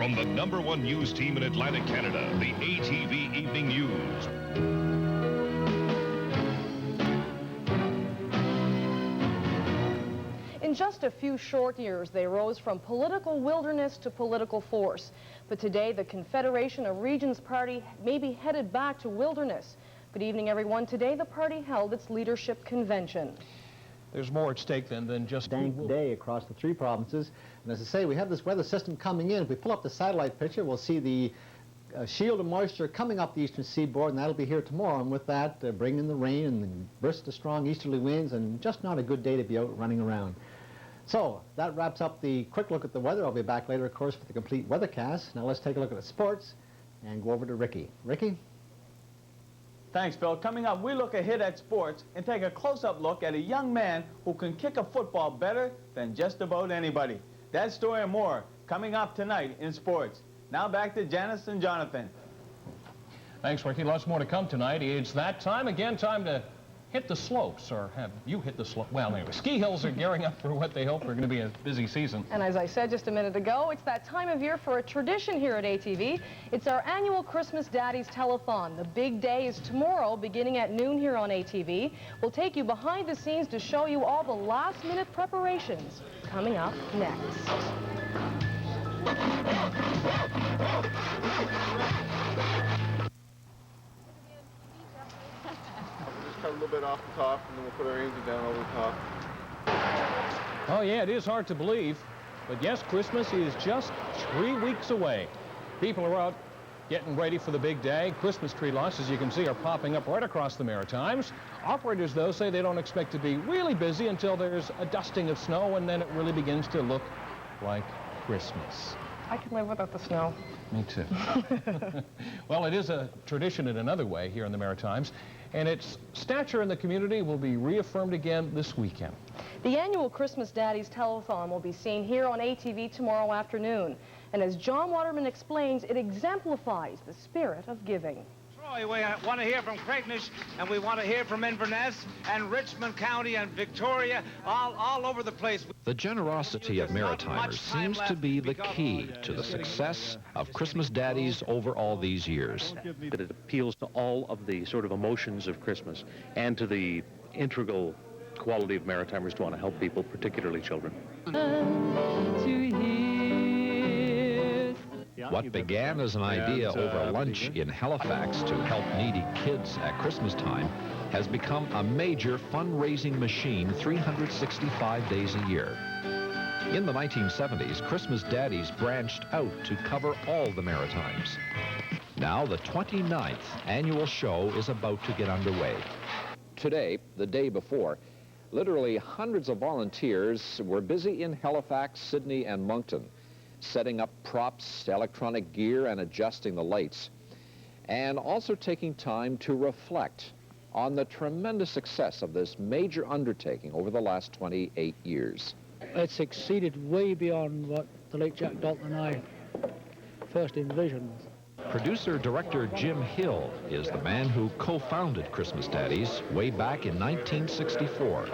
from the #1 news team in Atlantic Canada, the ATV Evening News. In just a few short years, they rose from political wilderness to political force. But today, the Confederation of Regions Party may be headed back to wilderness. Good evening, everyone. Today, the party held its leadership convention. There's more at stake than just dank day across the 3 provinces. And as I say, we have this weather system coming in. If we pull up the satellite picture, we'll see the shield of moisture coming up the eastern seaboard, and that'll be here tomorrow. And with that, bringing in the rain and the bursts of strong easterly winds, and just not a good day to be out running around. So that wraps up the quick look at the weather. I'll be back later, of course, for the complete weathercast. Now let's take a look at the sports and go over to Ricky. Ricky? Thanks, Phil. Coming up, we look ahead at sports and take a close-up look at a young man who can kick a football better than just about anybody. That story and more coming up tonight in sports. Now back to Janice and Jonathan. Thanks, Ricky. Lots more to come tonight. It's that time again, time to hit the slopes, or have you hit the slope? Well, anyway, ski hills are gearing up for what they hope are going to be a busy season. And as I said just a minute ago, it's that time of year for a tradition here at ATV. It's our annual Christmas Daddies Telethon. The big day is tomorrow, beginning at noon here on ATV. We'll take you behind the scenes to show you all the last-minute preparations. Coming up next. Cut a little bit off the top, and then we'll put our engine down over the top. Oh, yeah, it is hard to believe. But yes, Christmas is just 3 weeks away. People are out getting ready for the big day. Christmas tree lights, as you can see, are popping up right across the Maritimes. Operators, though, say they don't expect to be really busy until there's a dusting of snow, and then it really begins to look like Christmas. I can live without the snow. Me too. Well, it is a tradition in another way here in the Maritimes, and its stature in the community will be reaffirmed again this weekend. The annual Christmas Daddies Telethon will be seen here on ATV tomorrow afternoon. And as John Waterman explains, it exemplifies the spirit of giving. We want to hear from Craignish, and we want to hear from Inverness and Richmond County and Victoria, all over the place. The generosity of Maritimers seems to be the key to the success of Christmas Daddies over all these years. It appeals to all of the sort of emotions of Christmas and to the integral quality of Maritimers to want to help people, particularly children. What began as an idea over lunch in Halifax to help needy kids at Christmas time has become a major fundraising machine 365 days a year. In the 1970s, Christmas Daddies branched out to cover all the Maritimes. Now the 29th annual show is about to get underway. Today, the day before, literally hundreds of volunteers were busy in Halifax, Sydney, and Moncton, setting up props, electronic gear, and adjusting the lights, and also taking time to reflect on the tremendous success of this major undertaking over the last 28 years. It's exceeded way beyond what the late Jack Dalton and I first envisioned. Producer-director Jim Hill is the man who co-founded Christmas Daddies way back in 1964.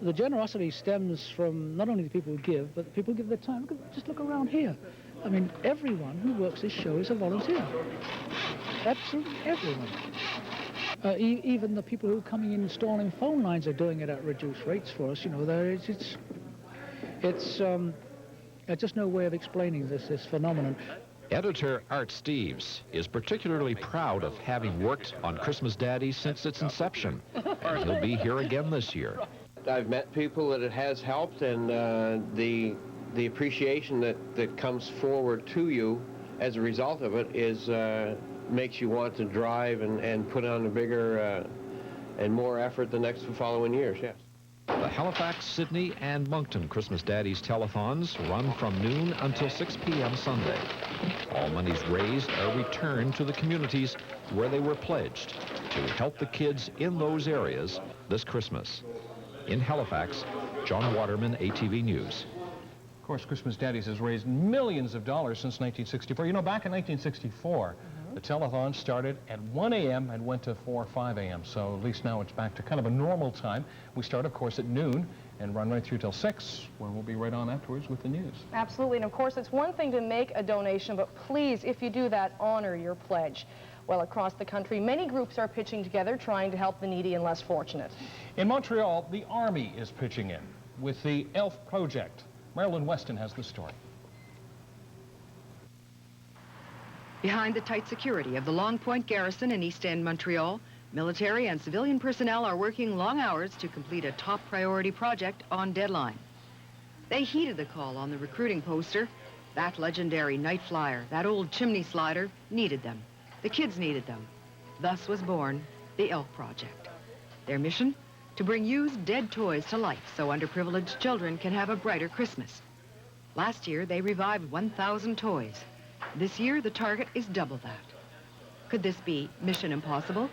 The generosity stems from not only the people who give, but the people who give their time. Just look around here. I mean, everyone who works this show is a volunteer. Absolutely everyone. Even the people who are coming in installing phone lines are doing it at reduced rates for us. You know, there's just no way of explaining this phenomenon. Editor Art Steves is particularly proud of having worked on Christmas Daddies since its inception, and he'll be here again this year. I've met people that it has helped, and the appreciation that comes forward to you as a result of it is makes you want to drive and put on a bigger and more effort the next following years, yes. The Halifax, Sydney, and Moncton Christmas Daddies telethons run from noon until 6 p.m. Sunday. All monies raised are returned to the communities where they were pledged to help the kids in those areas this Christmas. In Halifax, John Waterman, ATV News. Of course, Christmas Daddies has raised millions of dollars since 1964. You know, back in 1964, the telethon started at 1 a.m. and went to 4 or 5 a.m. So at least now it's back to kind of a normal time. We start, of course, at noon and run right through till 6, where we'll be right on afterwards with the news. Absolutely, and of course it's one thing to make a donation, but please, if you do that, honor your pledge. Well, across the country, many groups are pitching together trying to help the needy and less fortunate. In Montreal, the Army is pitching in with the ELF project. Marilyn Weston has the story. Behind the tight security of the Long Point Garrison in East End, Montreal, military and civilian personnel are working long hours to complete a top priority project on deadline. They heeded the call on the recruiting poster. That legendary night flyer, that old chimney slider, needed them. The kids needed them. Thus was born the ELF Project. Their mission? To bring used dead toys to life so underprivileged children can have a brighter Christmas. Last year, they revived 1,000 toys. This year, the target is double that. Could this be mission impossible?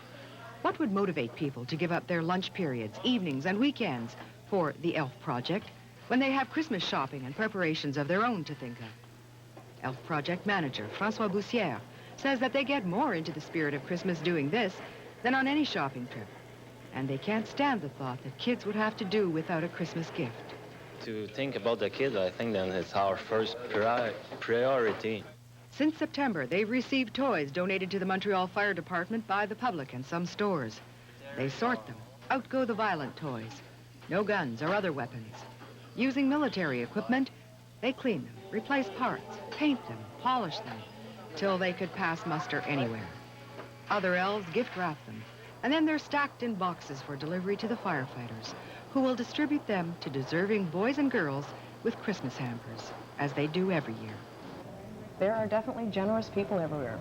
What would motivate people to give up their lunch periods, evenings, and weekends for the ELF Project when they have Christmas shopping and preparations of their own to think of? ELF Project manager François Boussière says that they get more into the spirit of Christmas doing this than on any shopping trip. And they can't stand the thought that kids would have to do without a Christmas gift. To think about the kids, I think then it's our first priority. Since September, they've received toys donated to the Montreal Fire Department by the public and some stores. They sort them. Out go the violent toys. No guns or other weapons. Using military equipment, they clean them, replace parts, paint them, polish them, till they could pass muster anywhere. Other elves gift wrap them, and then they're stacked in boxes for delivery to the firefighters, who will distribute them to deserving boys and girls with Christmas hampers, as they do every year. There are definitely generous people everywhere.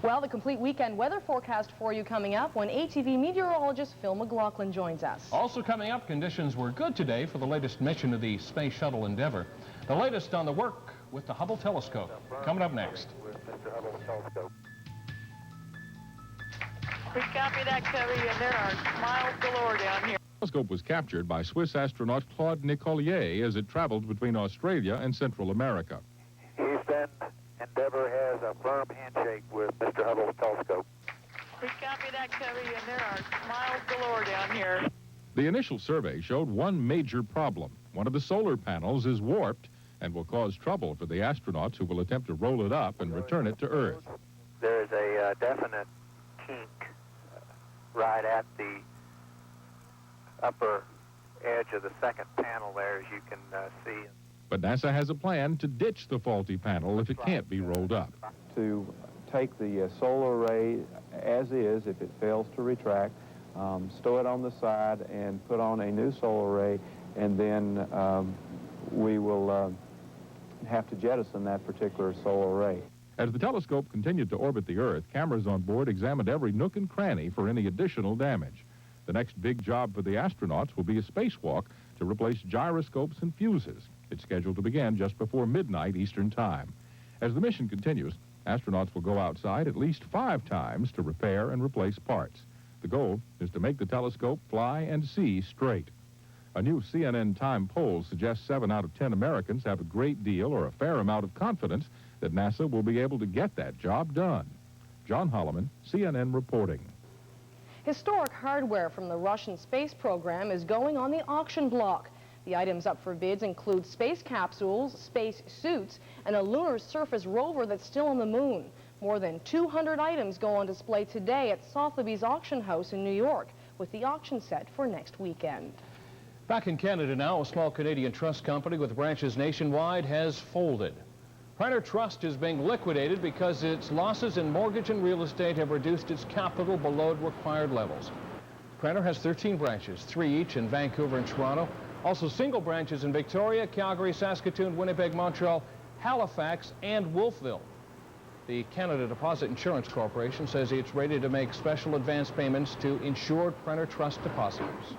Well, the complete weekend weather forecast for you coming up when ATV meteorologist Phil McLaughlin joins us. Also coming up, conditions were good today for the latest mission of the Space Shuttle Endeavour. The latest on the work with the Hubble telescope. Coming up next. We copy that, Cubby, and there are smiles galore down here. The telescope was captured by Swiss astronaut Claude Nicollier as it traveled between Australia and Central America. East End Endeavour has a firm handshake with Mr. Hubble's telescope. We copy that, Cubby, and there are smiles galore down here. The initial survey showed one major problem. One of the solar panels is warped and will cause trouble for the astronauts who will attempt to roll it up and return it to Earth. There is a definite kink right at the upper edge of the second panel there, as you can see. But NASA has a plan to ditch the faulty panel if it can't be rolled up. To take the solar array as is, if it fails to retract, stow it on the side and put on a new solar array, and then we will have to jettison that particular solar array. As the telescope continued to orbit the Earth, cameras on board examined every nook and cranny for any additional damage. The next big job for the astronauts will be a spacewalk to replace gyroscopes and fuses. It's scheduled to begin just before midnight Eastern Time. As the mission continues, astronauts will go outside at least 5 times to repair and replace parts. The goal is to make the telescope fly and see straight. A new CNN Time poll suggests 7 out of 10 Americans have a great deal or a fair amount of confidence that NASA will be able to get that job done. John Holloman, CNN reporting. Historic hardware from the Russian space program is going on the auction block. The items up for bids include space capsules, space suits, and a lunar surface rover that's still on the moon. More than 200 items go on display today at Sotheby's Auction House in New York, with the auction set for next weekend. Back in Canada now, a small Canadian trust company with branches nationwide has folded. Prenter Trust is being liquidated because its losses in mortgage and real estate have reduced its capital below required levels. Prenter has 13 branches, 3 each in Vancouver and Toronto. Also single branches in Victoria, Calgary, Saskatoon, Winnipeg, Montreal, Halifax, and Wolfville. The Canada Deposit Insurance Corporation says it's ready to make special advance payments to insured Prenter Trust depositors.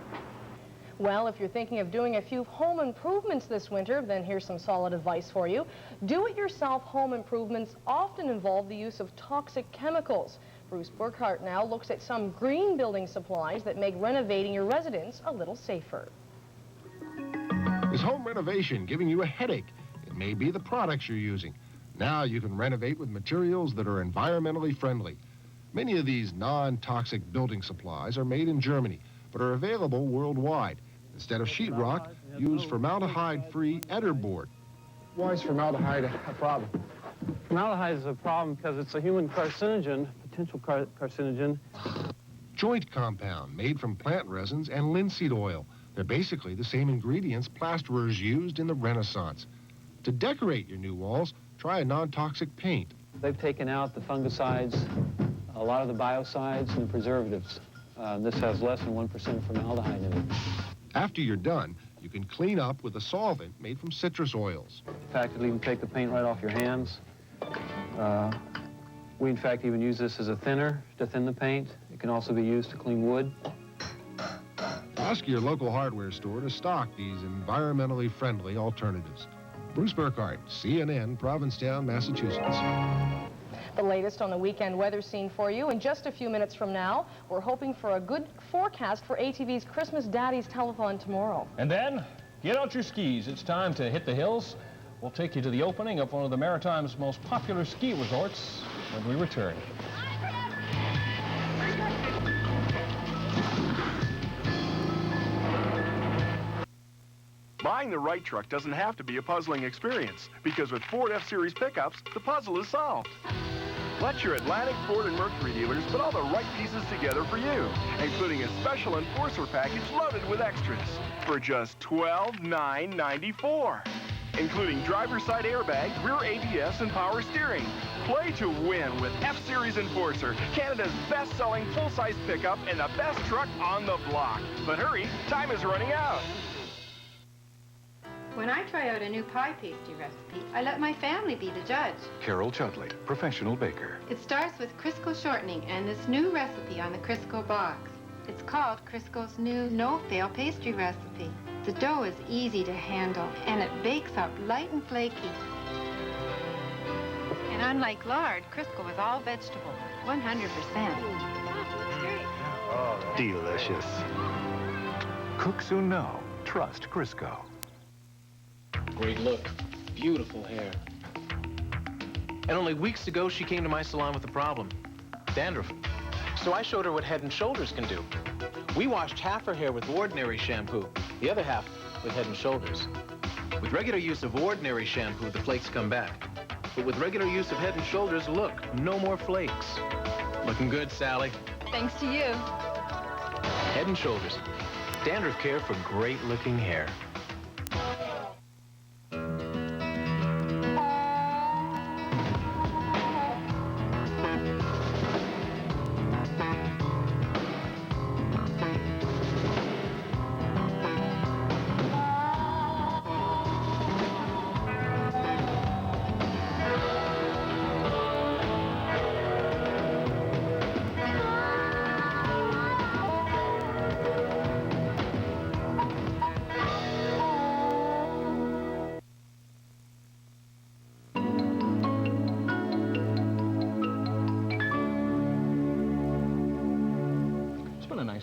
Well, if you're thinking of doing a few home improvements this winter, then here's some solid advice for you. Do-it-yourself home improvements often involve the use of toxic chemicals. Bruce Burkhart now looks at some green building supplies that make renovating your residence a little safer. Is home renovation giving you a headache? It may be the products you're using. Now you can renovate with materials that are environmentally friendly. Many of these non-toxic building supplies are made in Germany, but are available worldwide. Instead of sheetrock, use formaldehyde-free Etterboard. Why is formaldehyde a problem? Formaldehyde is a problem because it's a human carcinogen, potential carcinogen. Joint compound made from plant resins and linseed oil. They're basically the same ingredients plasterers used in the Renaissance. To decorate your new walls, try a non-toxic paint. They've taken out the fungicides, a lot of the biocides, and the preservatives. This has less than 1% formaldehyde in it. After you're done, you can clean up with a solvent made from citrus oils. In fact, it'll even take the paint right off your hands. We, in fact, even use this as a thinner to thin the paint. It can also be used to clean wood. Ask your local hardware store to stock these environmentally friendly alternatives. Bruce Burkhardt, CNN, Provincetown, Massachusetts. The latest on the weekend weather scene for you. In just a few minutes from now, we're hoping for a good forecast for ATV's Christmas Daddies Telethon tomorrow. And then, get out your skis. It's time to hit the hills. We'll take you to the opening of one of the Maritime's most popular ski resorts when we return. Buying the right truck doesn't have to be a puzzling experience, because with Ford F-Series pickups, the puzzle is solved. Let your Atlantic, Ford, and Mercury dealers put all the right pieces together for you, including a special Enforcer package loaded with extras for just $12,994, including driver's side airbag, rear ABS, and power steering. Play to win with F-Series Enforcer, Canada's best-selling full-size pickup and the best truck on the block. But hurry, time is running out. When I try out a new pie pastry recipe, I let my family be the judge. Carol Chudley, professional baker. It starts with Crisco shortening and this new recipe on the Crisco box. It's called Crisco's new no-fail pastry recipe. The dough is easy to handle, and it bakes up light and flaky. And unlike lard, Crisco is all vegetable, 100%. Delicious. Cooks who know, trust Crisco. Great look, beautiful hair. And only weeks ago, she came to my salon with a problem, dandruff. So I showed her what Head & Shoulders can do. We washed half her hair with ordinary shampoo, the other half with Head & Shoulders. With regular use of ordinary shampoo, the flakes come back. But with regular use of Head & Shoulders, look, no more flakes. Looking good, Sally. Thanks to you. Head & Shoulders, dandruff care for great-looking hair.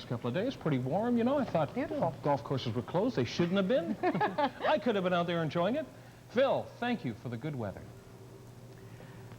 Couple of days, pretty warm, you know. I thought, beautiful. Golf courses were closed. They shouldn't have been. I could have been out there enjoying it. Phil, thank you for the good weather.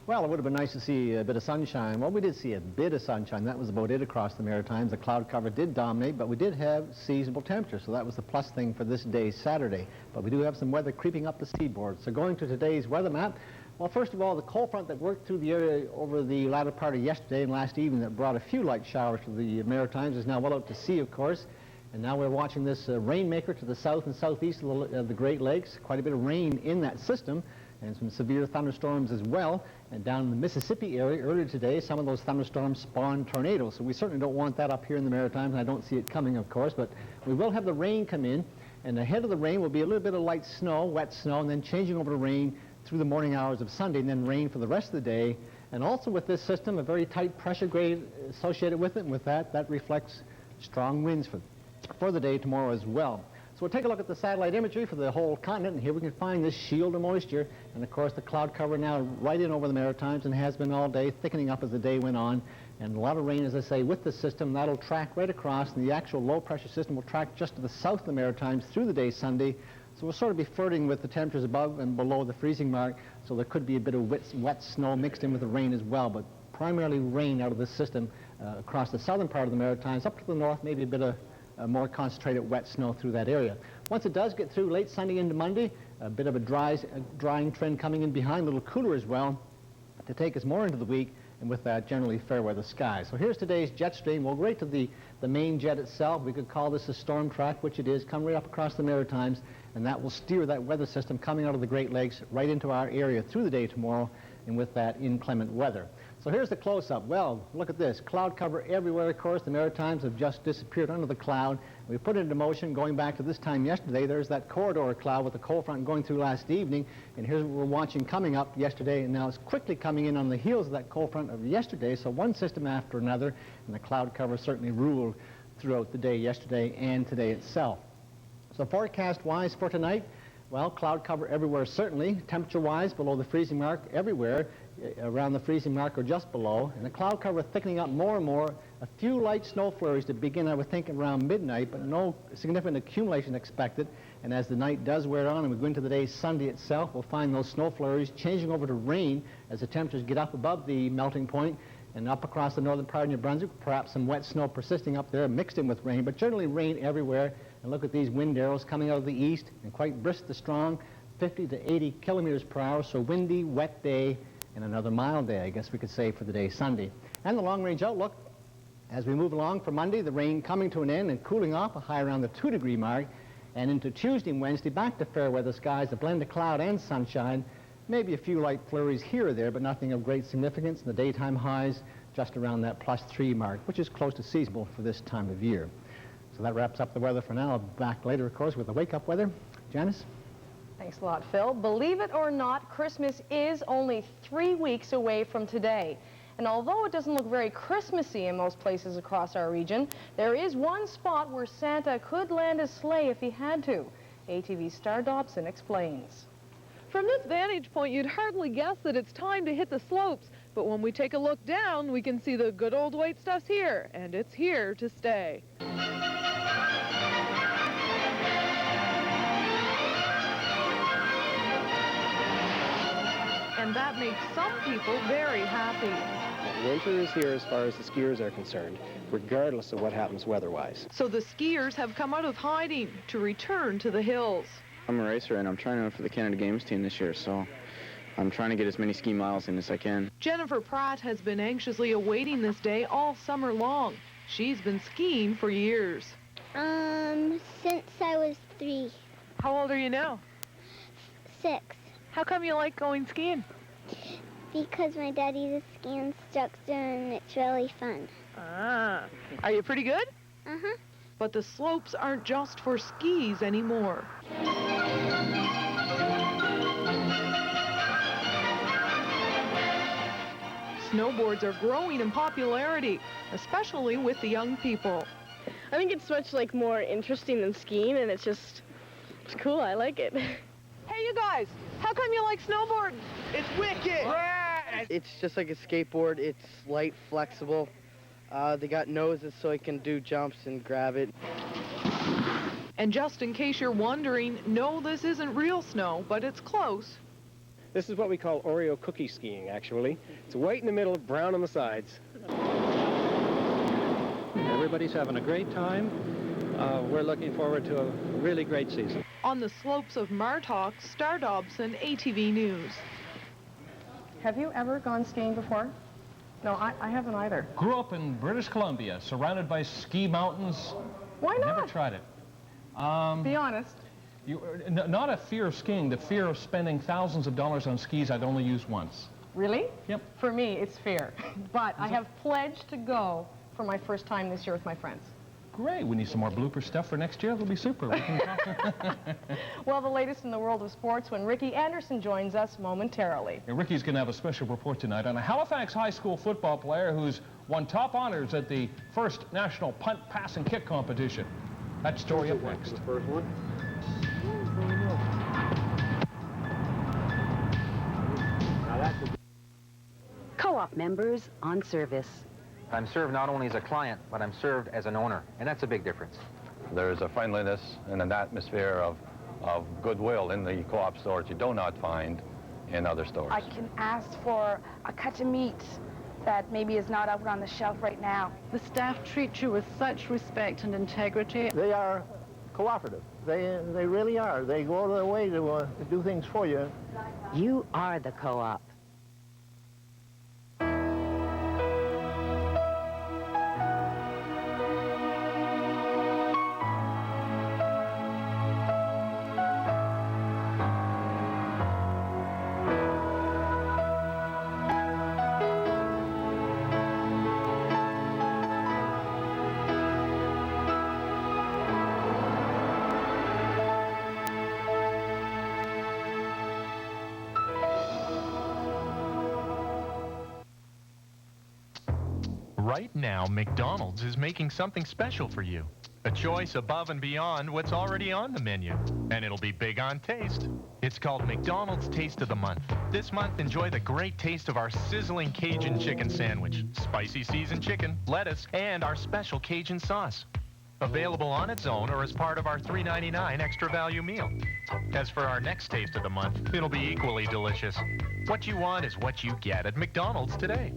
Well, it would have been nice to see a bit of sunshine. Well, we did see a bit of sunshine. That was about it across the Maritimes. The cloud cover did dominate, but we did have seasonable temperatures, so that was the plus thing for this day, Saturday. But we do have some weather creeping up the seaboard. So going to today's weather map, well, first of all, the cold front that worked through the area over the latter part of yesterday and last evening that brought a few light showers to the Maritimes is now well out to sea, of course. And now we're watching this rainmaker to the south and southeast of the Great Lakes. Quite a bit of rain in that system and some severe thunderstorms as well. And down in the Mississippi area earlier today, some of those thunderstorms spawned tornadoes. So we certainly don't want that up here in the Maritimes, and I don't see it coming, of course. But we will have the rain come in, and ahead of the rain will be a little bit of light snow, wet snow, and then changing over to rain through the morning hours of Sunday, and then rain for the rest of the day. And also with this system, a very tight pressure grade associated with it, and with that reflects strong winds for the day tomorrow as well. So we'll take a look at the satellite imagery for the whole continent, and here we can find this shield of moisture, and of course the cloud cover now right in over the Maritimes and has been all day, thickening up as the day went on. And a lot of rain, as I say, with the system. That'll track right across, and the actual low pressure system will track just to the south of the Maritimes through the day Sunday. So we'll sort of be flirting with the temperatures above and below the freezing mark, so there could be a bit of wet snow mixed in with the rain as well, but primarily rain out of this system across the southern part of the Maritimes, up to the north, maybe a bit of more concentrated wet snow through that area. Once it does get through late Sunday into Monday, a bit of a drying trend coming in behind, a little cooler as well, to take us more into the week, and with that, generally fair weather skies. So here's today's jet stream. We'll go right to the main jet itself. We could call this a storm track, which it is, come right up across the Maritimes, and that will steer that weather system coming out of the Great Lakes right into our area through the day tomorrow, and with that, inclement weather. So here's the close-up. Well, look at this. Cloud cover everywhere, of course. The Maritimes have just disappeared under the cloud. We put it into motion going back to this time yesterday. There's that corridor cloud with the cold front going through last evening. And here's what we're watching coming up yesterday. And now it's quickly coming in on the heels of that cold front of yesterday. So one system after another. And the cloud cover certainly ruled throughout the day yesterday and today itself. So forecast-wise for tonight, well, cloud cover everywhere certainly. Temperature-wise, below the freezing mark everywhere. Around the freezing mark or just below, and the cloud cover thickening up more and more. A few light snow flurries to begin, I would think, around midnight, but no significant accumulation expected. And as the night does wear on and we go into the day Sunday itself, we'll find those snow flurries changing over to rain as the temperatures get up above the melting point and up across the northern part of New Brunswick. Perhaps some wet snow persisting up there mixed in with rain, but generally rain everywhere. And look at these wind arrows coming out of the east, and quite brisk to strong, 50 to 80 kilometers per hour, so windy, wet day, and another mild day, I guess we could say, for the day Sunday. And the long-range outlook, as we move along for Monday, the rain coming to an end and cooling off, a high around the 2-degree mark, and into Tuesday and Wednesday, back to fair weather skies, a blend of cloud and sunshine, maybe a few light flurries here or there, but nothing of great significance. And the daytime highs just around that +3 mark, which is close to seasonable for this time of year. So that wraps up the weather for now. I'll be back later, of course, with the wake-up weather. Janice? Thanks a lot, Phil. Believe it or not, Christmas is only 3 weeks away from today. And although it doesn't look very Christmassy in most places across our region, there is one spot where Santa could land his sleigh if he had to. ATV's Star Dobson explains. From this vantage point, you'd hardly guess that it's time to hit the slopes. But when we take a look down, we can see the good old white stuff's here, and it's here to stay. And that makes some people very happy. Winter is here as far as the skiers are concerned, regardless of what happens weather-wise. So the skiers have come out of hiding to return to the hills. I'm a racer and I'm trying out for the Canada Games team this year, so I'm trying to get as many ski miles in as I can. Jennifer Pratt has been anxiously awaiting this day all summer long. She's been skiing for years. Since I was 3. How old are you now? 6. How come you like going skiing? Because my daddy's a ski instructor and it's really fun. Ah, are you pretty good? Uh-huh. But the slopes aren't just for skis anymore. Snowboards are growing in popularity, especially with the young people. I think it's much more interesting than skiing, and it's cool. I like it. Hey, you guys, how come you like snowboarding? It's wicked! It's just like a skateboard. It's light, flexible. They got noses so it can do jumps and grab it. And just in case you're wondering, no, this isn't real snow, but it's close. This is what we call Oreo cookie skiing, actually. It's white in the middle, brown on the sides. Everybody's having a great time. We're looking forward to a really great season. On the slopes of Martok, Star Dobson, ATV News. Have you ever gone skiing before? No, I haven't either. Grew up in British Columbia, surrounded by ski mountains. Why not? Never tried it. Be honest. Not a fear of skiing, the fear of spending thousands of dollars on skis I'd only use once. Really? Yep. For me, it's fear. But I have pledged to go for my first time this year with my friends. Great. We need some more blooper stuff for next year. It'll be super. We can Well, the latest in the world of sports when Ricky Anderson joins us momentarily. Yeah, Ricky's going to have a special report tonight on a Halifax high school football player who's won top honors at the first national punt, pass, and kick competition. That story up next. The first one. Co-op members on service. I'm served not only as a client, but I'm served as an owner, and that's a big difference. There's a friendliness and an atmosphere of goodwill in the co-op stores you do not find in other stores. I can ask for a cut of meat that maybe is not out on the shelf right now. The staff treat you with such respect and integrity. They are cooperative. They really are. They go out of their way to do things for you. You are the co-op. Right now, McDonald's is making something special for you. A choice above and beyond what's already on the menu. And it'll be big on taste. It's called McDonald's Taste of the Month. This month, enjoy the great taste of our sizzling Cajun chicken sandwich, spicy seasoned chicken, lettuce, and our special Cajun sauce. Available on its own or as part of our $3.99 extra value meal. As for our next Taste of the Month, it'll be equally delicious. What you want is what you get at McDonald's today.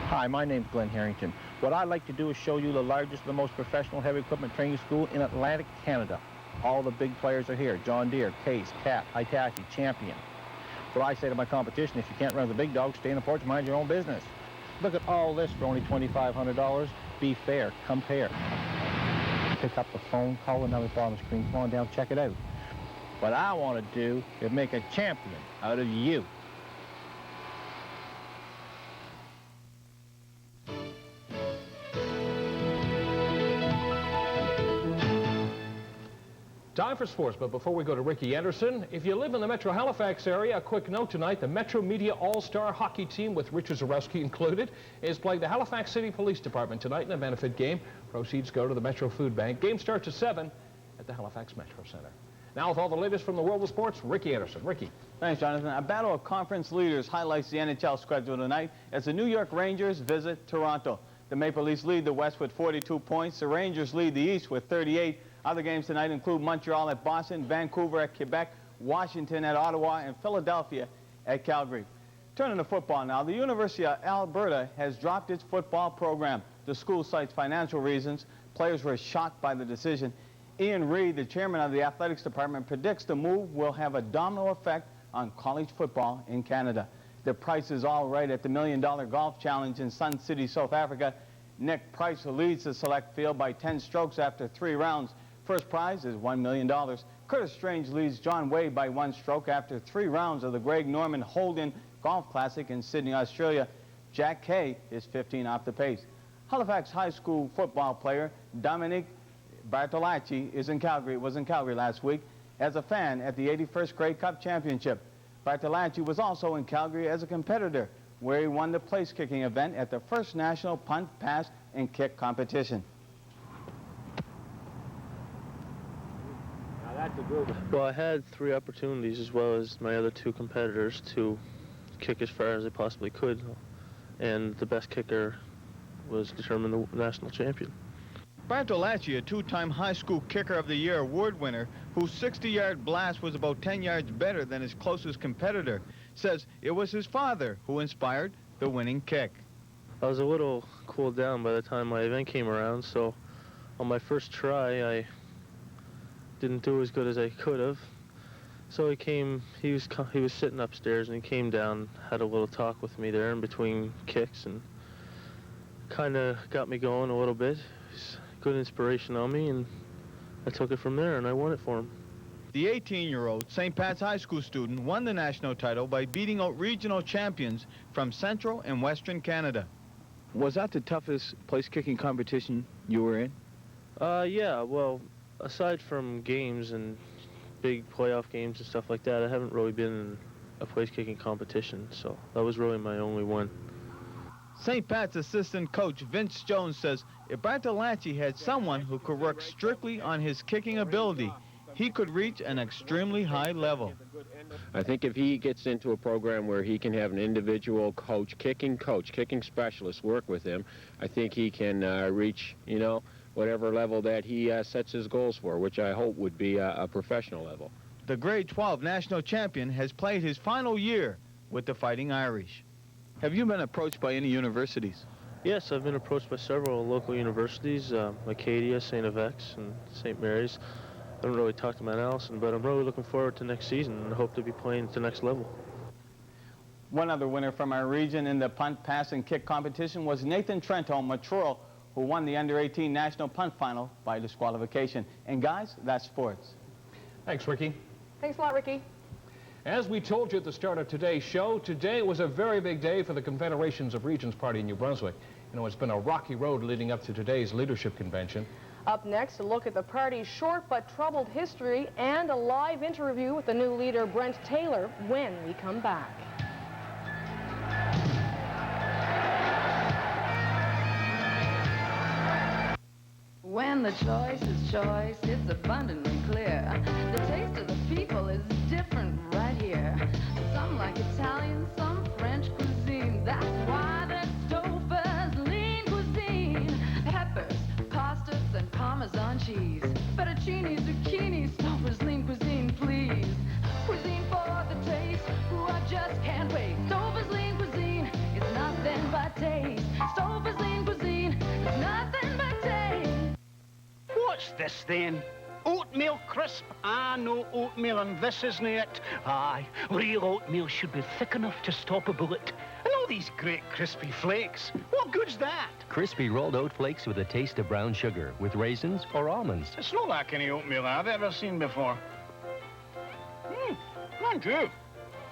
Hi, my name's Glenn Harrington. What I'd like to do is show you the largest and the most professional heavy equipment training school in Atlantic Canada. All the big players are here. John Deere, Case, Cat, Hitachi, Champion. What I say to my competition, if you can't run the big dog, stay in the porch and mind your own business. Look at all this for only $2,500. Be fair, compare. Pick up the phone, call the number on the screen, come on down, check it out. What I want to do is make a champion out of you. Time for sports, but before we go to Ricky Anderson, if you live in the Metro Halifax area, a quick note tonight, the Metro Media All-Star Hockey Team, with Richard Zarowski included, is playing the Halifax City Police Department tonight in a benefit game. Proceeds go to the Metro Food Bank. Game starts at 7 at the Halifax Metro Center. Now with all the latest from the world of sports, Ricky Anderson. Ricky. Thanks, Jonathan. A battle of conference leaders highlights the NHL schedule tonight as the New York Rangers visit Toronto. The Maple Leafs lead the West with 42 points. The Rangers lead the East with 38. Other games tonight include Montreal at Boston, Vancouver at Quebec, Washington at Ottawa, and Philadelphia at Calgary. Turning to football now, the University of Alberta has dropped its football program. The school cites financial reasons. Players were shocked by the decision. Ian Reid, the chairman of the athletics department, predicts the move will have a domino effect on college football in Canada. The price is all right at the $1 Million Golf Challenge in Sun City, South Africa. Nick Price leads the select field by 10 strokes after 3 rounds. First prize is $1 million. Curtis Strange leads John Wade by 1 stroke after 3 rounds of the Greg Norman Holden Golf Classic in Sydney, Australia. Jack Kay is 15 off the pace. Halifax High School football player Dominic Bartolacci was in Calgary last week as a fan at the 81st Grey Cup Championship. Bartolacci was also in Calgary as a competitor, where he won the place-kicking event at the first national punt, pass, and kick competition. Well, I had 3 opportunities as well as my other 2 competitors to kick as far as I possibly could, and the best kicker was determined the national champion. Bartolacci, a 2-time High School Kicker of the Year award winner, whose 60-yard blast was about 10 yards better than his closest competitor, says it was his father who inspired the winning kick. I was a little cooled down by the time my event came around, so on my first try, I didn't do as good as I could have. So he was sitting upstairs, and he came down, had a little talk with me there in between kicks, and kind of got me going a little bit. He's good inspiration on me, and I took it from there, and I won it for him. The 18-year-old St. Pat's High School student won the national title by beating out regional champions from Central and Western Canada. Was that the toughest place-kicking competition you were in? Yeah, well, aside from games and big playoff games and stuff like that, I haven't really been in a place-kicking competition, so that was really my only one. St. Pat's assistant coach Vince Jones says if Bartolacci had someone who could work strictly on his kicking ability, he could reach an extremely high level. I think if he gets into a program where he can have an individual coach, kicking specialist work with him, I think he can reach, whatever level that he sets his goals for, which I hope would be a professional level. The grade 12 national champion has played his final year with the Fighting Irish. Have you been approached by any universities? Yes, I've been approached by several local universities, Acadia, St. FX, and St. Mary's. I haven't really talked to Mount Allison, but I'm really looking forward to next season and hope to be playing at the next level. One other winner from our region in the punt, pass, and kick competition was Nathan Trentholm, Matruro, who won the Under-18 National Punt Final by disqualification. And guys, that's sports. Thanks, Ricky. Thanks a lot, Ricky. As we told you at the start of today's show, today was a very big day for the Confederations of Regions Party in New Brunswick. You know, it's been a rocky road leading up to today's leadership convention. Up next, a look at the party's short but troubled history and a live interview with the new leader, Brent Taylor, when we come back. When the choice is choice, it's abundantly clear. The taste of the people is different right here. Some like Italian, some French cuisine. That's why there's Stouffer's lean cuisine. Peppers, pastas, and Parmesan cheese. Fettuccine, zucchini, Stouffer's lean cuisine, please. Cuisine for the taste, who I just can't wait. Stouffer's lean cuisine is nothing but taste. Stouffer's lean cuisine is nothing but taste. What's this then? Oatmeal crisp? Ah, no oatmeal, and this isn't it. Aye, real oatmeal should be thick enough to stop a bullet. And all these great crispy flakes, what good's that? Crispy rolled oat flakes with a taste of brown sugar, with raisins or almonds. It's not like any oatmeal I've ever seen before. Mind you,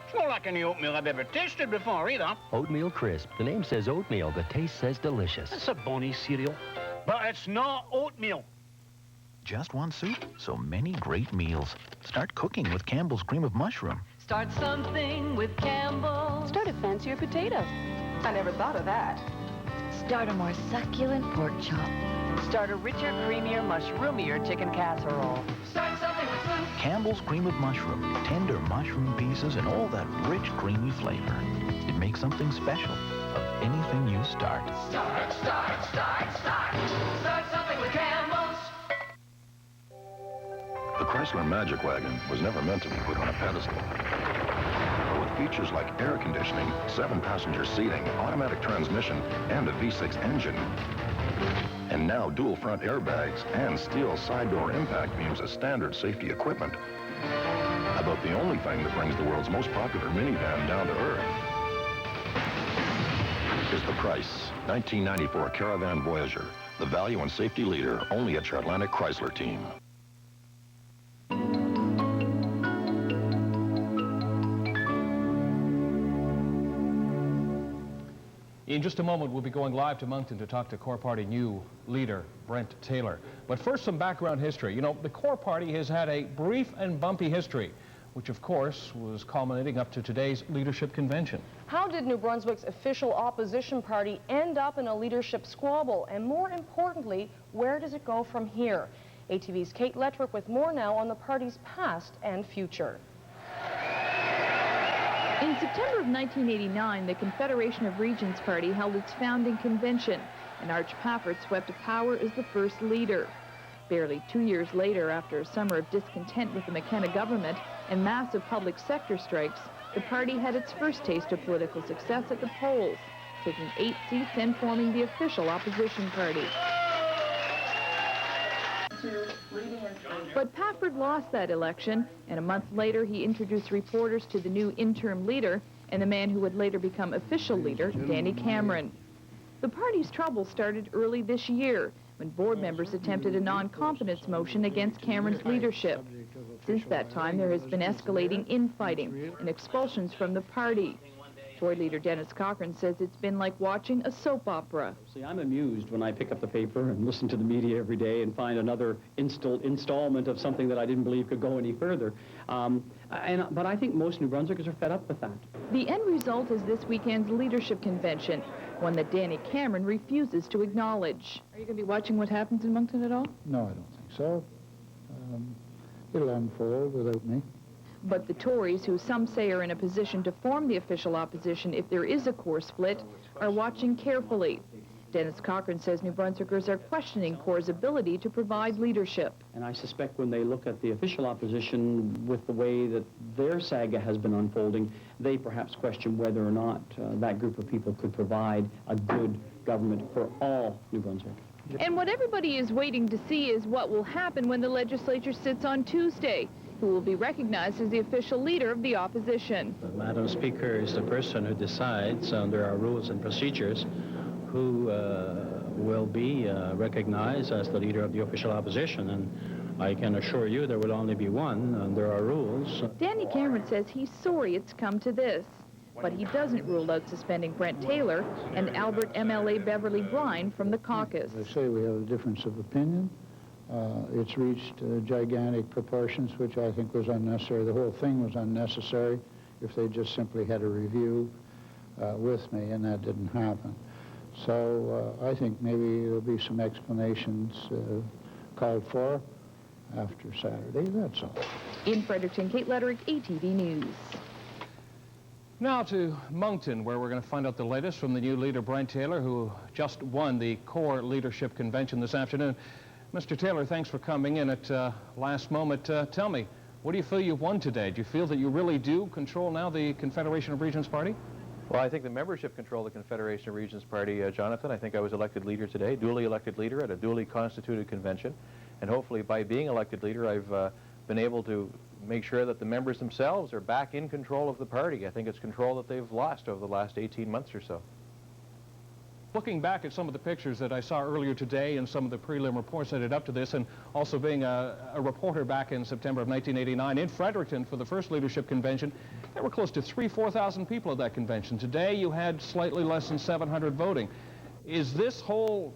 it's not like any oatmeal I've ever tasted before either. Oatmeal crisp. The name says oatmeal, the taste says delicious. It's a bonny cereal, but it's not oatmeal. Just one soup, so many great meals. Start cooking with Campbell's cream of mushroom. Start something with Campbell. Start a fancier potato. I never thought of that. Start a more succulent pork chop. Start a richer, creamier, mushroomier chicken casserole. Start something with soup. Campbell's cream of mushroom. Tender mushroom pieces and all that rich, creamy flavor. It makes something special of anything you start. Start something with Campbell's. The Chrysler Magic Wagon was never meant to be put on a pedestal. But with features like air conditioning, 7-passenger seating, automatic transmission, and a V6 engine, and now dual front airbags and steel side door impact beams as standard safety equipment, about the only thing that brings the world's most popular minivan down to earth is the price. 1994 Caravan Voyager, the value and safety leader only at your Atlantic Chrysler team. In just a moment, we'll be going live to Moncton to talk to Core Party new leader, Brent Taylor. But first, some background history. You know, the Core Party has had a brief and bumpy history, which, of course, was culminating up to today's leadership convention. How did New Brunswick's official opposition party end up in a leadership squabble? And more importantly, where does it go from here? ATV's Kate Lettrick with more now on the party's past and future. In September of 1989, the Confederation of Regions Party held its founding convention, and Arch Pafford swept to power as the first leader. Barely 2 years later, after a summer of discontent with the McKenna government and massive public sector strikes, the party had its first taste of political success at the polls, taking 8 seats and forming the official opposition party. But Pafford lost that election, and a month later he introduced reporters to the new interim leader and the man who would later become official leader, Danny Cameron. The party's trouble started early this year when board members attempted a non-competence motion against Cameron's leadership. Since that time, there has been escalating infighting and expulsions from the party. Toy leader Dennis Cochran says it's been like watching a soap opera. See, I'm amused when I pick up the paper and listen to the media every day and find another installment of something that I didn't believe could go any further. But I think most New Brunswickers are fed up with that. The end result is this weekend's leadership convention, one that Danny Cameron refuses to acknowledge. Are you going to be watching what happens in Moncton at all? No, I don't think so. It'll unfold without me. But the Tories, who some say are in a position to form the official opposition if there is a core split, are watching carefully. Dennis Cochran says New Brunswickers are questioning CORE's ability to provide leadership. And I suspect when they look at the official opposition with the way that their saga has been unfolding, they perhaps question whether or not that group of people could provide a good government for all New Brunswick. And what everybody is waiting to see is what will happen when the legislature sits on Tuesday. Who will be recognized as the official leader of the opposition. Madam Speaker is the person who decides under our rules and procedures who will be recognized as the leader of the official opposition. And I can assure you there will only be one under our rules. Danny Cameron says he's sorry it's come to this, but he doesn't rule out suspending Brent Taylor and Albert MLA Beverly Brine from the caucus. They say we have a difference of opinion. It's reached gigantic proportions, which I think was unnecessary. The whole thing was unnecessary if they just simply had a review with me, and that didn't happen. So I think maybe there'll be some explanations called for after Saturday, that's all. In Fredericton, Kate Letterick, ATV News. Now to Moncton, where we're going to find out the latest from the new leader, Brent Taylor, who just won the Core Leadership Convention this afternoon. Mr. Taylor, thanks for coming in at last moment. Tell me, what do you feel you've won today? Do you feel that you really do control now the Confederation of Regions Party? Well, I think the membership control the Confederation of Regions Party, Jonathan. I think I was elected leader today, duly elected leader at a duly constituted convention. And hopefully by being elected leader, I've been able to make sure that the members themselves are back in control of the party. I think it's control that they've lost over the last 18 months or so. Looking back at some of the pictures that I saw earlier today and some of the prelim reports that led up to this, and also being a reporter back in September of 1989 in Fredericton for the first leadership convention, there were close to 4,000 people at that convention. Today you had slightly less than 700 voting. Is this whole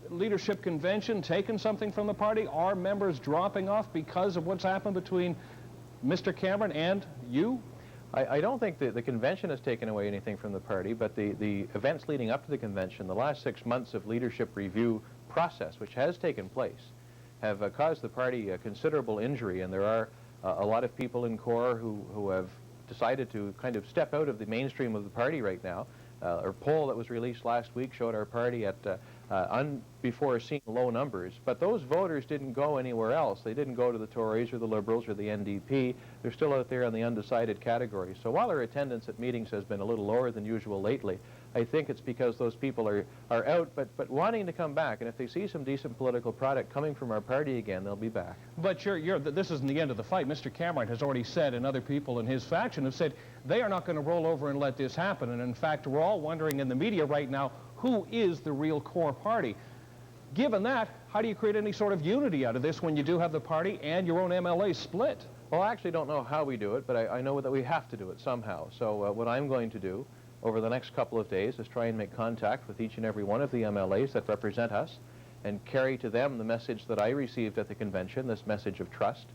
leadership convention taking something from the party? Are members dropping off because of what's happened between Mr. Cameron and you? I don't think that the convention has taken away anything from the party, but the events leading up to the convention, the last 6 months of leadership review process, which has taken place, have caused the party a considerable injury, and there are a lot of people in CORE who have decided to kind of step out of the mainstream of the party right now. A poll that was released last week showed our party at before seen low numbers, but those voters didn't go anywhere else. They didn't go to the Tories or the Liberals or the NDP. They're still out there in the undecided category. So while our attendance at meetings has been a little lower than usual lately, I think it's because those people are out but wanting to come back, and if they see some decent political product coming from our party again, they'll be back. But this isn't the end of the fight. Mr. Cameron has already said, and other people in his faction have said, they are not going to roll over and let this happen. And in fact, we're all wondering in the media right now, who is the real core party? Given that, how do you create any sort of unity out of this when you do have the party and your own MLA split? Well, I actually don't know how we do it, but I know that we have to do it somehow. So what I'm going to do over the next couple of days is try and make contact with each and every one of the MLAs that represent us and carry to them the message that I received at the convention, this message of trust,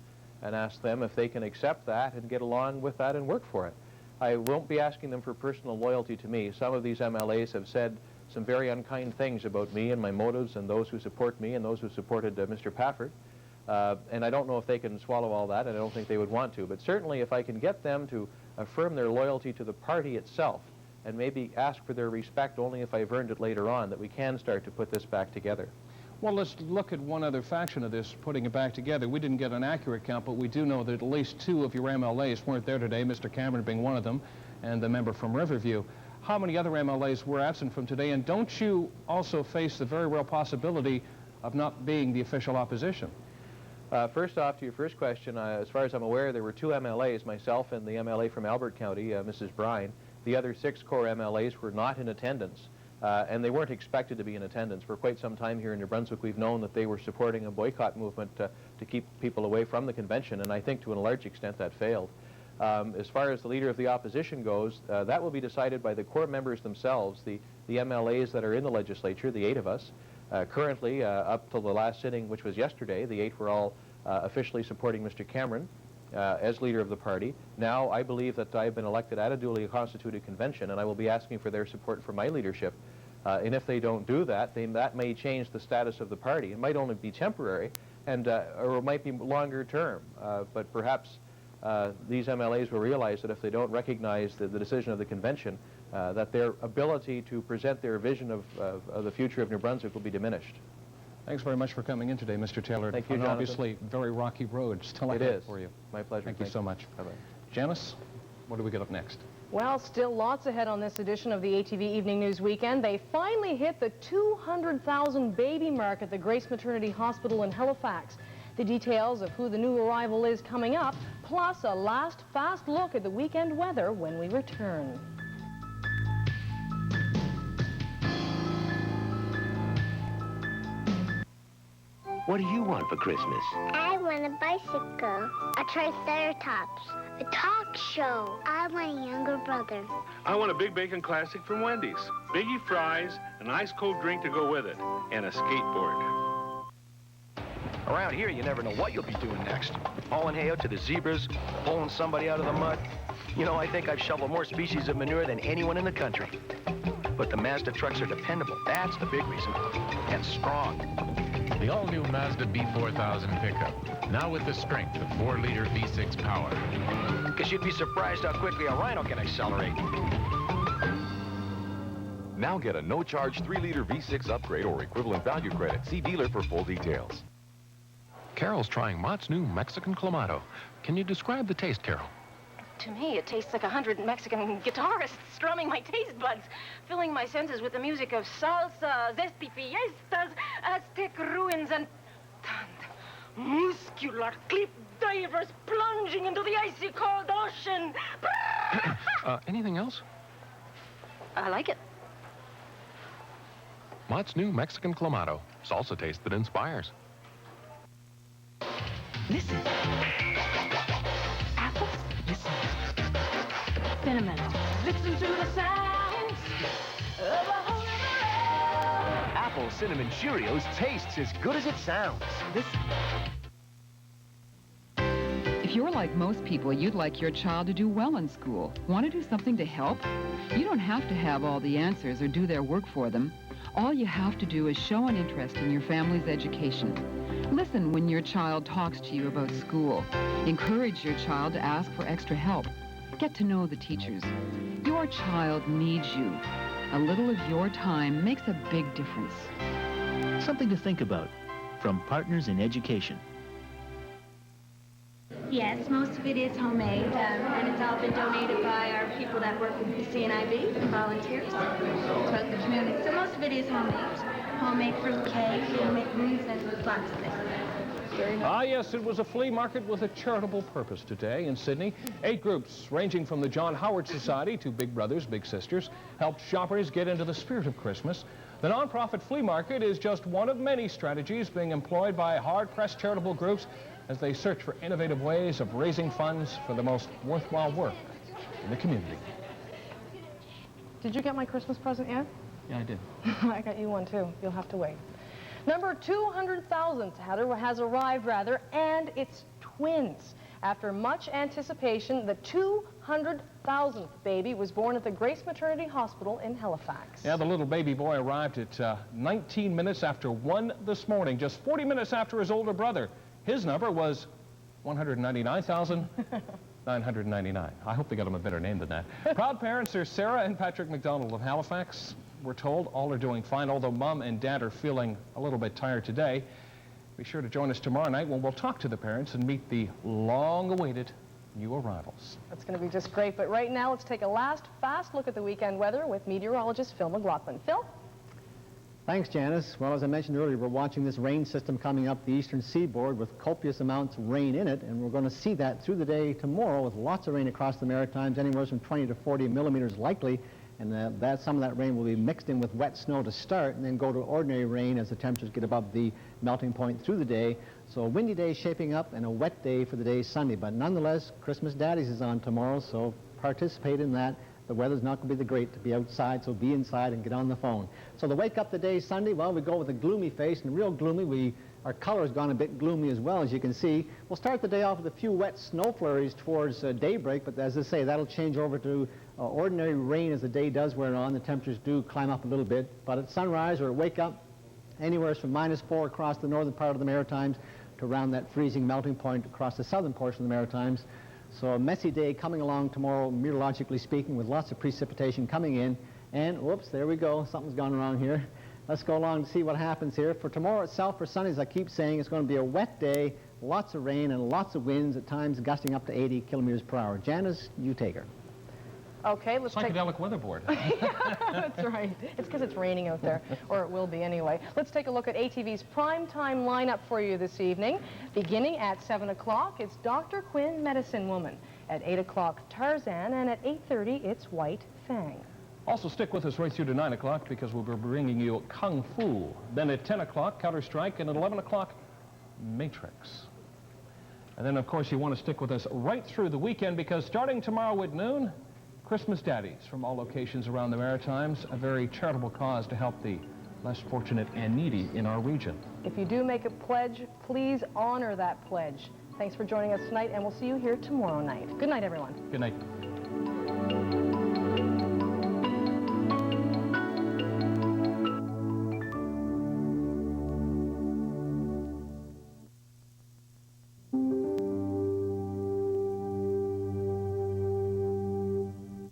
and ask them if they can accept that and get along with that and work for it. I won't be asking them for personal loyalty to me. Some of these MLAs have said some very unkind things about me and my motives and those who support me and those who supported Mr. Pafford. And I don't know if they can swallow all that, and I don't think they would want to. But certainly if I can get them to affirm their loyalty to the party itself and maybe ask for their respect only if I've earned it later on, that we can start to put this back together. Well, let's look at one other faction of this, putting it back together. We didn't get an accurate count, but we do know that at least 2 of your MLAs weren't there today, Mr. Cameron being one of them, and the member from Riverview. How many other MLAs were absent from today, and don't you also face the very real possibility of not being the official opposition? First off, to your first question, as far as I'm aware, there were 2 MLAs, myself and the MLA from Albert County, Mrs. Brine. The other 6 core MLAs were not in attendance, and they weren't expected to be in attendance. For quite some time here in New Brunswick, we've known that they were supporting a boycott movement to keep people away from the convention, and I think to a large extent that failed. As far as the leader of the opposition goes, that will be decided by the core members themselves, the MLAs that are in the legislature, the 8 of us. Currently, up till the last sitting, which was yesterday, the 8 were all officially supporting Mr. Cameron as leader of the party. Now, I believe that I've been elected at a duly constituted convention, and I will be asking for their support for my leadership. And if they don't do that, then that may change the status of the party. It might only be temporary, or it might be longer term, but perhaps these MLAs will realize that if they don't recognize the decision of the convention, that their ability to present their vision of the future of New Brunswick will be diminished. Thanks very much for coming in today, Mr. Taylor. Thank you, on Jonathan. obviously very rocky road still It ahead is for you. My pleasure. Thank you so much. Bye-bye. Janice, what do we get up next? Well, still lots ahead on this edition of the ATV Evening News Weekend. They finally hit the 200,000 baby mark at the Grace Maternity Hospital in Halifax. The details of who the new arrival is coming up, plus a last fast look at the weekend weather when we return. What do you want for Christmas? I want a bicycle, a Triceratops, a talk show. I want a younger brother. I want a Big Bacon Classic from Wendy's. Biggie fries, an ice-cold drink to go with it, and a skateboard. Around here, you never know what you'll be doing next. Hauling hay out to the zebras, pulling somebody out of the mud. You know, I think I've shoveled more species of manure than anyone in the country. But the Mazda trucks are dependable. That's the big reason. And strong. The all-new Mazda B4000 pickup, now with the strength of 4-liter V6 power. Because you'd be surprised how quickly a Rhino can accelerate. Now get a no-charge 3-liter V6 upgrade or equivalent value credit. See dealer for full details. Carol's trying Mott's new Mexican Clamato. Can you describe the taste, Carol? To me, it tastes like 100 Mexican guitarists strumming my taste buds, filling my senses with the music of salsa, zesty fiestas, Aztec ruins, and muscular cliff divers plunging into the icy cold ocean. Anything else? I like it. Mott's new Mexican Clamato. Salsa taste that inspires. Listen. Apples, listen. Cinnamon, listen to the sounds of a whole other world. Apple Cinnamon Cheerios tastes as good as it sounds. Listen. If you're like most people, you'd like your child to do well in school. Want to do something to help? You don't have to have all the answers or do their work for them. All you have to do is show an interest in your family's education. Listen when your child talks to you about school. Encourage your child to ask for extra help. Get to know the teachers. Your child needs you. A little of your time makes a big difference. Something to think about from Partners in Education. Yes, most of it is homemade, and it's all been donated by our people that work with the CNIB, volunteers throughout the community. So most of it is homemade fruit cake, mittens, and lots of things. Ah, yes, it was a flea market with a charitable purpose today in Sydney. 8 groups, ranging from the John Howard Society to Big Brothers, Big Sisters, helped shoppers get into the spirit of Christmas. The nonprofit flea market is just one of many strategies being employed by hard-pressed charitable groups as they search for innovative ways of raising funds for the most worthwhile work in the community. Did you get my Christmas present yet? Yeah, I did. I got you one, too. You'll have to wait. Number 200,000 has arrived, and it's twins. After much anticipation, the 200,000th baby was born at the Grace Maternity Hospital in Halifax. Yeah, the little baby boy arrived at 19 minutes after 1 this morning, just 40 minutes after his older brother. His number was 199,999. I hope they got him a better name than that. Proud parents are Sarah and Patrick McDonald of Halifax. We're told all are doing fine, although Mom and Dad are feeling a little bit tired today. Be sure to join us tomorrow night when we'll talk to the parents and meet the long-awaited new arrivals. That's going to be just great, but right now let's take a last fast look at the weekend weather with meteorologist Phil McLaughlin. Phil? Thanks, Janice. Well, as I mentioned earlier, we're watching this rain system coming up the eastern seaboard with copious amounts of rain in it, and we're going to see that through the day tomorrow with lots of rain across the Maritimes, anywhere from 20 to 40 millimeters likely, and some of that rain will be mixed in with wet snow to start and then go to ordinary rain as the temperatures get above the melting point through the day. So a windy day shaping up and a wet day for the day Sunday, but nonetheless, Christmas Daddies is on tomorrow, so participate in that. The weather's not going to be the great to be outside, so be inside and get on the phone. So the wake up the day Sunday, well, we go with a gloomy face, and real gloomy. Our color's gone a bit gloomy as well, as you can see. We'll start the day off with a few wet snow flurries towards daybreak, but as I say, that'll change over to ordinary rain as the day does wear on. The temperatures do climb up a little bit, but at sunrise or at wake up, anywhere from -4 across the northern part of the Maritimes to around that freezing melting point across the southern portion of the Maritimes. So a messy day coming along tomorrow, meteorologically speaking, with lots of precipitation coming in. And, whoops, there we go. Something's gone wrong here. Let's go along to see what happens here. For tomorrow itself, for Sunday, as I keep saying, it's going to be a wet day, lots of rain and lots of winds, at times gusting up to 80 kilometers per hour. Janice, you take her. Okay, let's take... Psychedelic weatherboard. That's right. It's because it's raining out there, or it will be anyway. Let's take a look at ATV's primetime lineup for you this evening. Beginning at 7 o'clock, it's Dr. Quinn, Medicine Woman. At 8 o'clock, Tarzan, and at 8:30, it's White Fang. Also stick with us right through to 9 o'clock because we'll be bringing you Kung Fu. Then at 10 o'clock, Counter-Strike, and at 11 o'clock, Matrix. And then, of course, you want to stick with us right through the weekend because starting tomorrow at noon, Christmas Daddies from all locations around the Maritimes, a very charitable cause to help the less fortunate and needy in our region. If you do make a pledge, please honor that pledge. Thanks for joining us tonight, and we'll see you here tomorrow night. Good night, everyone. Good night.